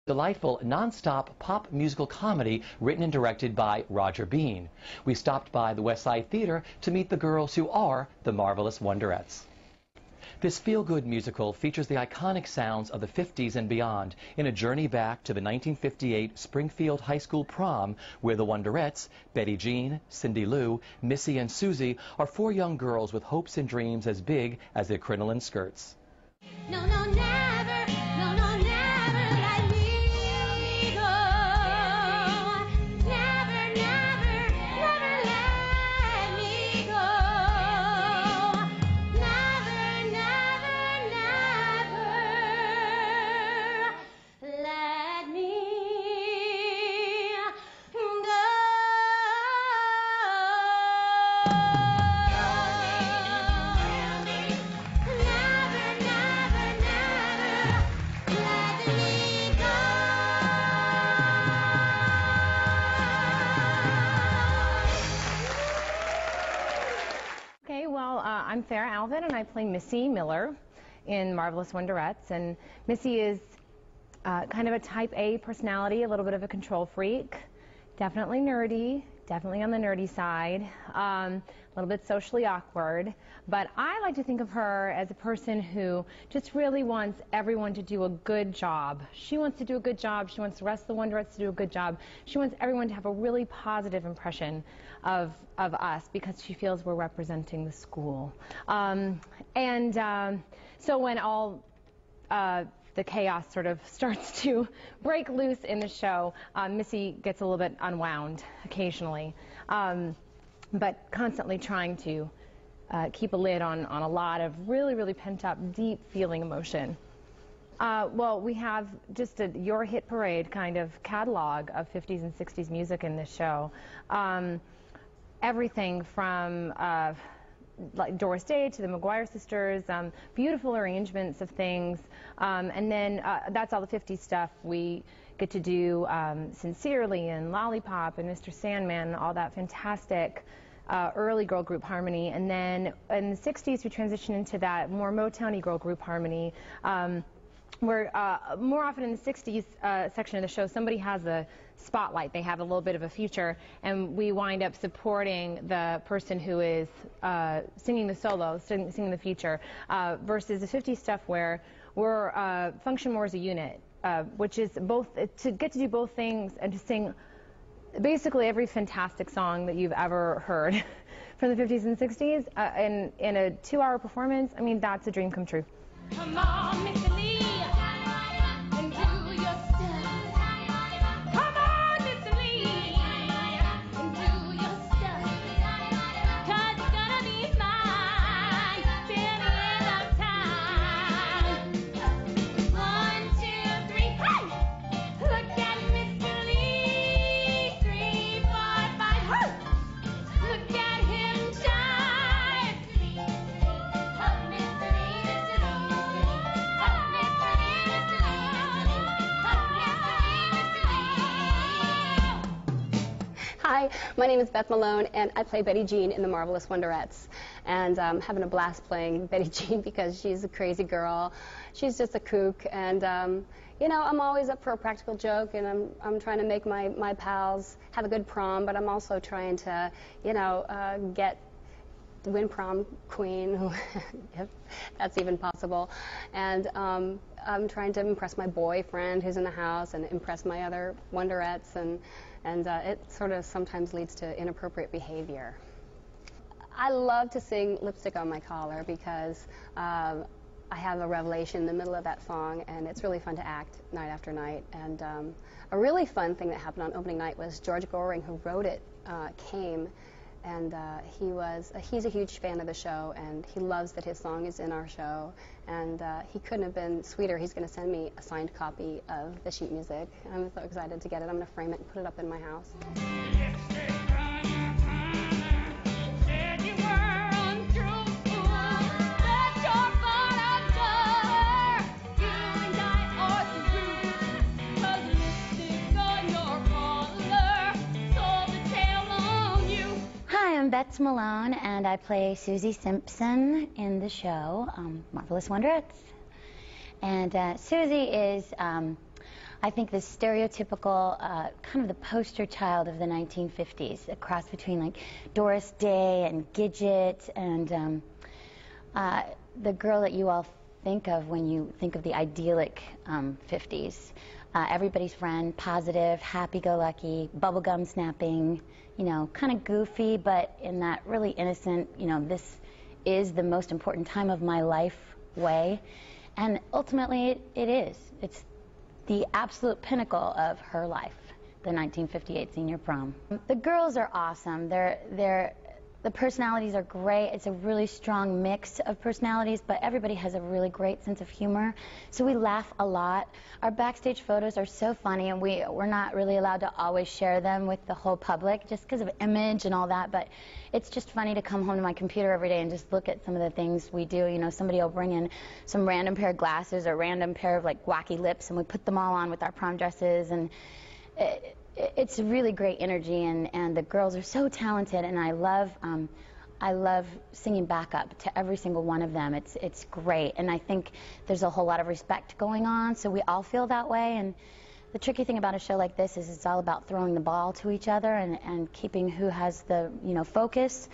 Delightful, non-stop pop musical comedy written and directed by Roger Bean. We stopped by the West Side Theater to meet the girls who are the marvelous Wonderettes. This feel-good musical features the iconic sounds of the 50s and beyond in a journey back to the 1958 Springfield High School prom, where the Wonderettes, Betty Jean, Cindy Lou, Missy, and Susie, are four young girls with hopes and dreams as big as their crinoline skirts. No, no, never, no, no, never let me go. Never, never, never let me go. Never, never, never let me go. I'm Sarah Alvin, and I play Missy Miller in Marvelous Wonderettes. And Missy is kind of a type A personality, a little bit of a control freak, definitely nerdy, definitely on the nerdy side, a little bit socially awkward. But I like to think of her as a person who just really wants everyone to do a good job. She wants to do a good job. She wants the rest of the Wonderettes to do a good job. She wants everyone to have a really positive impression of us because she feels we're representing the school. So when all the chaos sort of starts to break loose in the show, Missy gets a little bit unwound occasionally, but constantly trying to keep a lid on a lot of really, really pent-up, deep feeling emotion. Well, we have just a Your Hit Parade kind of catalog of 50s and 60s music in this show. Everything from like Doris Day to the McGuire Sisters, beautiful arrangements of things, and then that's all the 50s stuff. We get to do Sincerely and Lollipop and Mr. Sandman, all that fantastic early girl group harmony. And then in the 60s we transition into that more Motown-y girl group harmony, where more often in the 60s section of the show somebody has a spotlight, they have a little bit of a feature, and we wind up supporting the person who is singing the solo, singing the feature, versus the 50s stuff where we're function more as a unit, which is both to get to do both things and to sing basically every fantastic song that you've ever heard from the 50s and 60s in a 2-hour performance. I mean, that's a dream come true. Come on, Mr. Lee, and do your stuff. Come on, Mr. Lee, and do your stuff. 'Cause it's gonna be fine till the end of time. 1, 2, 3, hey! Look at Mr. Lee. 3, 4, 5, hey! Look at him shine. Up, Mr. Lee, Mr. Lee. Up, Mr. Lee, Mr. Lee. Up, Mr. Lee, Mr. Lee. Hi, my name is Beth Malone, and I play Betty Jean in the Marvelous Wonderettes. And I'm having a blast playing Betty Jean because she's a crazy girl. She's just a kook, and you know, I'm always up for a practical joke, and I'm trying to make my pals have a good prom, but I'm also trying to, you know, win prom queen, if that's even possible. And I'm trying to impress my boyfriend who's in the house and impress my other Wonderettes, and it sort of sometimes leads to inappropriate behavior. I love to sing Lipstick on My Collar because I have a revelation in the middle of that song, and it's really fun to act night after night. And a really fun thing that happened on opening night was George Goring, who wrote it, came, and he's a huge fan of the show, and he loves that his song is in our show, and he couldn't have been sweeter. He's going to send me a signed copy of the sheet music. I'm so excited to get it. I'm going to frame it and put it up in my house. I'm Beth Malone, and I play Susie Simpson in the show Marvelous Wonderettes. And Susie is I think this stereotypical, kind of the poster child of the 1950s, a cross between like Doris Day and Gidget and the girl that you all think of when you think of the idyllic 50s. Everybody's friend, positive, happy-go-lucky, bubblegum snapping, you know, kind of goofy, but in that really innocent, you know, this is the most important time of my life way. And ultimately, it is. It's the absolute pinnacle of her life, the 1958 senior prom. The girls are awesome. The personalities are great. It's a really strong mix of personalities, but everybody has a really great sense of humor. So we laugh a lot. Our backstage photos are so funny, and we're not really allowed to always share them with the whole public just because of image and all that, but it's just funny to come home to my computer every day and just look at some of the things we do. You know, somebody will bring in some random pair of glasses or random pair of like wacky lips, and we put them all on with our prom dresses, and it's really great energy, and the girls are so talented, and I love singing backup to every single one of them. It's great, and I think there's a whole lot of respect going on, so we all feel that way. And the tricky thing about a show like this is it's all about throwing the ball to each other and keeping who has the, you know, focus.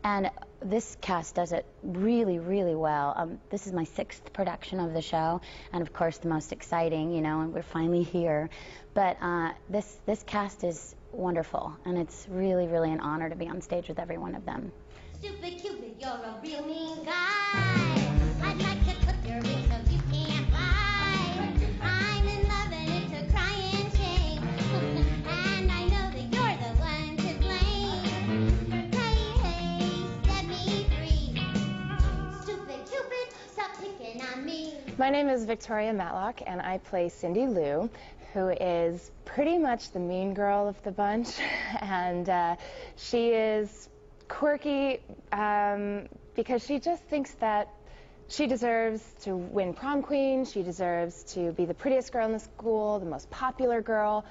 And this cast does it really, really well. This is my 6th production of the show, and of course the most exciting, you know, and we're finally here. But this cast is wonderful, and it's really, really an honor to be on stage with every one of them. Stupid Cupid, you're a real mean guy. I'd like to clip your wings so you can't fly. I'm in love and it's a crying shame. And I know that you're the one to blame. Hey, hey, set me free. Stupid Cupid, stop picking on me. My name is Victoria Matlock, and I play Cindy Lou, who is pretty much the mean girl of the bunch. And she is quirky because she just thinks that she deserves to win prom queen, she deserves to be the prettiest girl in the school, the most popular girl,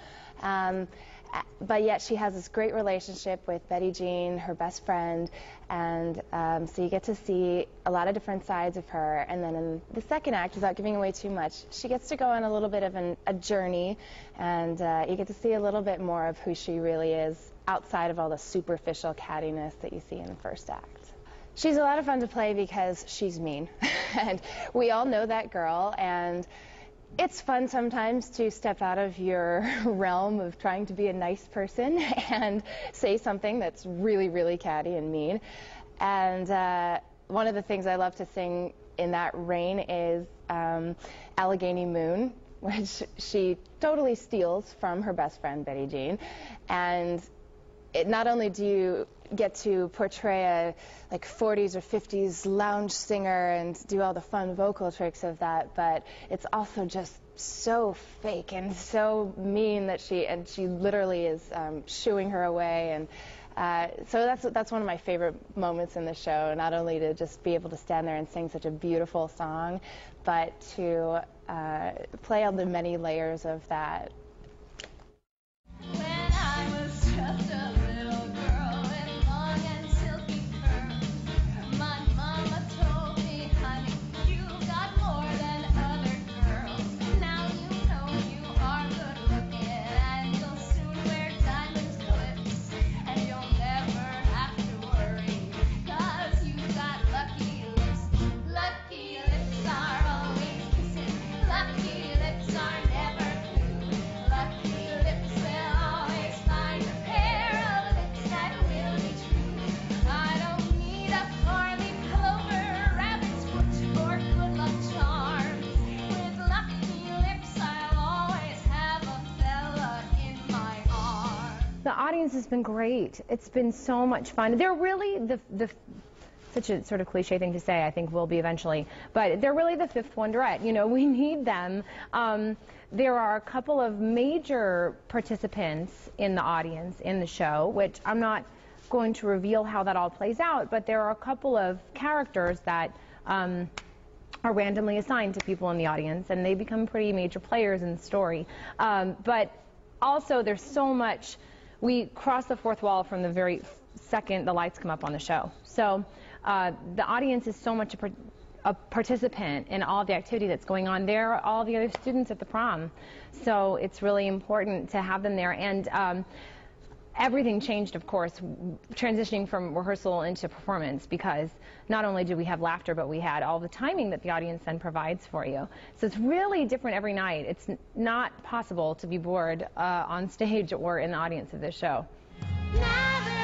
but yet she has this great relationship with Betty Jean, her best friend, and so you get to see a lot of different sides of her. And then in the second act, without giving away too much, she gets to go on a little bit of a journey, and you get to see a little bit more of who she really is outside of all the superficial cattiness that you see in the first act. She's a lot of fun to play because she's mean, and we all know that girl, and it's fun sometimes to step out of your realm of trying to be a nice person and say something that's really, really catty and mean. And one of the things I love to sing in that reign is Allegheny Moon, which she totally steals from her best friend Betty Jean. And not only do you get to portray a like 40s or 50s lounge singer and do all the fun vocal tricks of that, but it's also just so fake and so mean that she literally is shooing her away. And so that's one of my favorite moments in the show, not only to just be able to stand there and sing such a beautiful song, but to play all the many layers of that. When I was just a little girl with long and silky fur, my mama told me, honey, you got more than other girls. Now you know you are good looking, and you'll soon wear diamond clips, and you'll never have to worry, 'cause you got lucky lips. Lucky lips are always kissing, lucky lips are never blue. Lucky lips will always find a pair of lips that will be true. I don't need a four-leaf clover, rabbit's foot, or good luck charms. With lucky lips, I'll always have a fella in my arms. The audience has been great. It's been so much fun. They're really the such a sort of cliche thing to say, I think will be eventually, but they're really the fifth Wonderette. You know, we need them. There are a couple of major participants in the audience in the show, which I'm not going to reveal how that all plays out, but there are a couple of characters that are randomly assigned to people in the audience, and they become pretty major players in the story. But also, there's so much. We cross the fourth wall from the very second the lights come up on the show. So the audience is so much a participant in all the activity that's going on. They're all the other students at the prom. So it's really important to have them there. And everything changed, of course, transitioning from rehearsal into performance, because not only do we have laughter, but we had all the timing that the audience then provides for you. So it's really different every night. It's not possible to be bored on stage or in the audience of this show. Never